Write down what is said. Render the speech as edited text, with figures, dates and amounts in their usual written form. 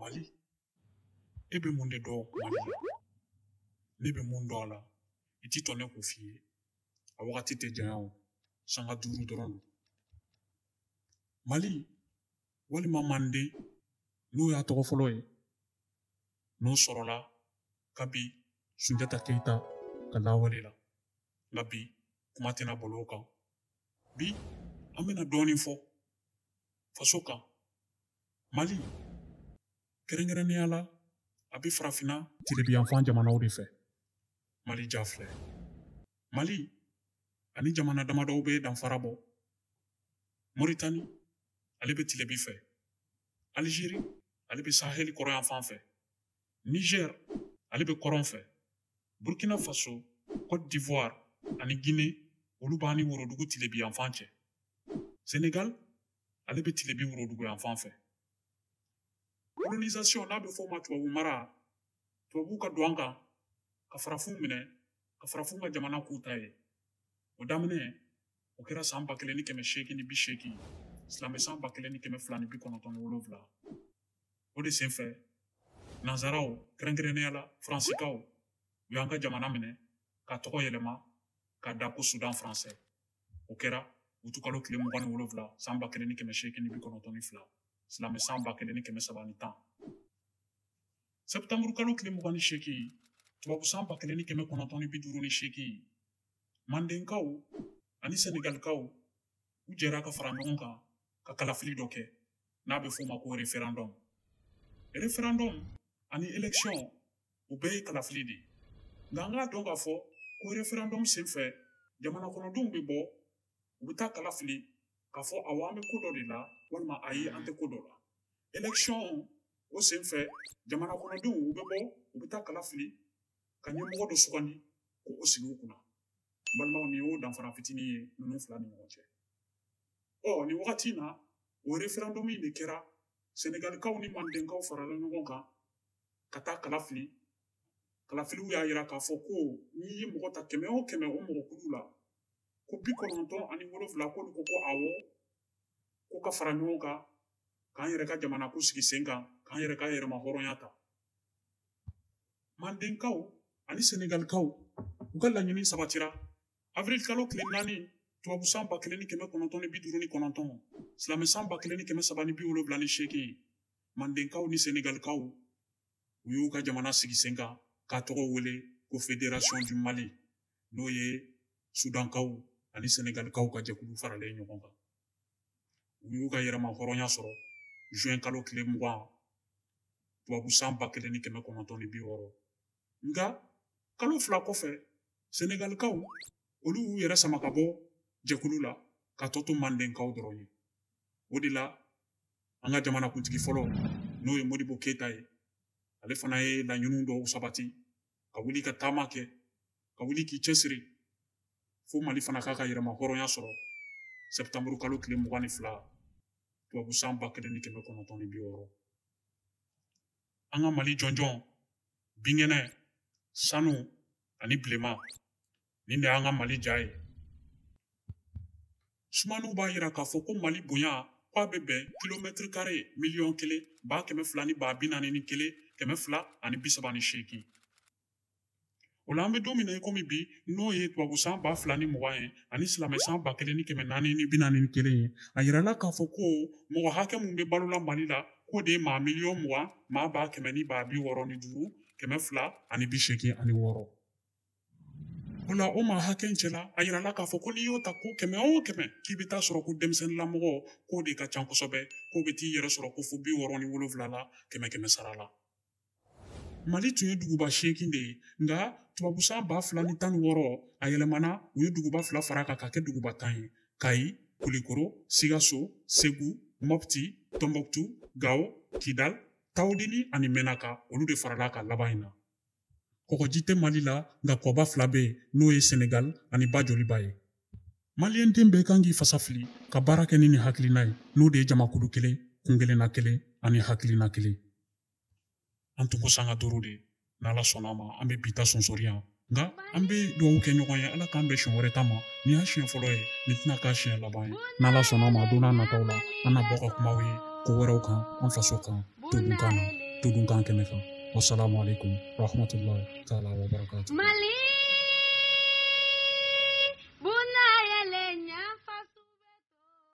Mali e bɛ mun de dɔn Mali la ne bɛ mun dɔn a la i ti tɔ ne k'o f'i ye a wagati tɛ janya o sanga 5 dɔrɔn don Mali walima Manden n'o y'a tɔgɔ fɔlɔ ye n'o sɔrɔla kabi Sunjata Keyita ka lawale la nka bi kuma tɛna bolo o kan bi an bɛna dɔɔnin fɔ faso kan Mali kɛrɛnkɛrɛnnenya la a bɛ farafinna tilibiyanfan jamanaw de fɛ Mali ja filɛ Mali ani jamana damadɔw bɛ danfara bɔ Moritani ale bɛ tilebi fɛ Algérie ale bɛ Sahel kɔrɔyan fan fɛ Niger ale bɛ kɔrɔn fɛ Burkina Faso Côte d'Ivoire ani Guinée olu b'an ni worodugu tilebiyanfan cɛ Sénégal ale bɛ tilebi worodugu yanfan fɛ colonisation n'a bɛ fɔ o ma tubabu mara tubabu ka don an kan ka farafinw minɛ ka farafinw ka jamana k'u ta ye o daminɛ o kɛra san 1880 silamɛ san 1297 o de senfɛ nanzaraw kɛrɛnkɛrɛnnenya la faransikaw u y'an ka jamana minɛ ka tɔgɔ yɛlɛma ka da ko Sudan français o kɛra utukalo tile 27 san 1892 silamɛ san 1310 septembre kalo tile 28 tubabu san 1958 Mandenkaw ani Senegalikaw u jɛra ka fara ɲɔgɔn kan ka kalafili dɔ kɛ n'a bɛ f'o ma ko référendum ani élection u bɛɛ ye kalafili de nka an k'a dɔn k'a fɔ ko référendum senfɛ jamana kɔnɔdenw bɛ bɔ u bɛ taa kalafili k'a fɔ awɔ an bɛ ko dɔ de la walima ayi an tɛ ko dɔ la élection o senfɛ jamana kɔnɔdenw u bɛ bɔ u bɛ taa kalafili ka ɲɛmɔgɔ dɔ sugandi ko o sigi u kunna balimaw nin y'o danfara fitinin ye ninnu fila ni ɲɔgɔn cɛ nin wagati in na o référendum in de kɛra Senegalikaw ni Mandenkaw farala ɲɔgɔn kan ka taa kalafili kalafiliw y'a jira k'a fɔ ko n'i ye mɔgɔ ta 100 o 100 o mɔgɔkulu la ko 97 k'olu ko ko awɔ ko ka fara ɲɔgɔn kan k'an yɛrɛ ka jamana ko sigi sen kan k'an yɛrɛ ka yɛrɛma hɔrɔnya ta Mandenkaw ani Senegalikaw u ka laɲini sabatira avril kalo tile 4 tubabu san 1959 silamɛ san 1378 Mandenkaw ni Senegalikaw u y'u ka jamana sigi sen kan k'a tɔgɔ wele ko Fédération du Mali n'o ye Sudankaw ani Senegalikaw ka jɛkulu faralen ɲɔgɔn kan u y'u ka yɛrɛma hɔrɔnya sɔrɔ juin kalo tile 20 tubabu san 1960 nka kalo 2 kɔfɛ Senegalikaw olu y'u yɛrɛ sama ka bɔ jɛkulu la ka tɔ to Mandenkaw dɔrɔn ye o de la an ka jamana kuntigi fɔlɔ n'o ye Modibo Keyita ye ale fana ye laɲiniw dɔw sabati ka wuli ka taama kɛ ka wuli k'i cɛsiri fo Mali fana k'a ka yɛrɛma hɔrɔnya sɔrɔ septembre kalo tile 22 tubabu san 1960 an ka Mali jɔnjɔn binkɛnɛ sanu ani bilema nin de y'an ka Mali ja ye sumaniw b'a jira k'a fɔ ko Mali bonya k'a bɛ bɛn kilomètre carré 1,241,238 o la an bɛ don min na i komi bi n'o ye tubabu san 2020 ye ani silamɛ san 1441 ye a yirala k'a fɔ ko mɔgɔ hakɛ mun bɛ balola Mali la k'o de ye maa 20,000,000 maa 165,286 o la o maa hakɛ in cɛla a yirala k'a fɔ ko n'i y'o ta ko 100 o 100 k'i bɛ taa sɔrɔ ko denmisɛnninlamɔgɔ k'o de ka can kosɛbɛ k'o bɛ t'i yɛrɛ sɔrɔ ko fo 67 la 100 sara la Mali tun ye duguba 8 de ye nka tubabu san 2016 a yɛlɛmana u ye duguba 2 fara kan ka kɛ duguba 10 ye Kayi Kulikoro Sikaso Segu Mopti Tombouctou Gao Kidal Taodini ani Menaka olu de farala ka laban in na kɔgɔji tɛ Mali la nka kɔba 2 bɛ yen n'o ye Senegal ani Bajoliba ye Maliyɛn den bɛɛ kan k'i fasa fili ka baara kɛ ni nin hakilina ye n'o de ye jamakulu kelen kunkelenna kelen ani hakilina kelen an tun ko sanga 5 de n'Ala sɔnna a ma an bɛ bi ta sonsori yan nka an bɛ dugawu kɛ ɲɔgɔn ye Ala k'an bɛn siɲɛ wɛrɛ ta ma nin y'a siɲɛ fɔlɔ ye nin tɛna k'a siɲɛ laban ye n'Ala sɔnna a ma don n'a nataw la an na bɔ ka kumaw ye ko wɛrɛw kan an faso kan todunkan na tudunkan kɛnɛ kan. Wassalamu alaikum warahmatullahi ta'ala wabarakatuh.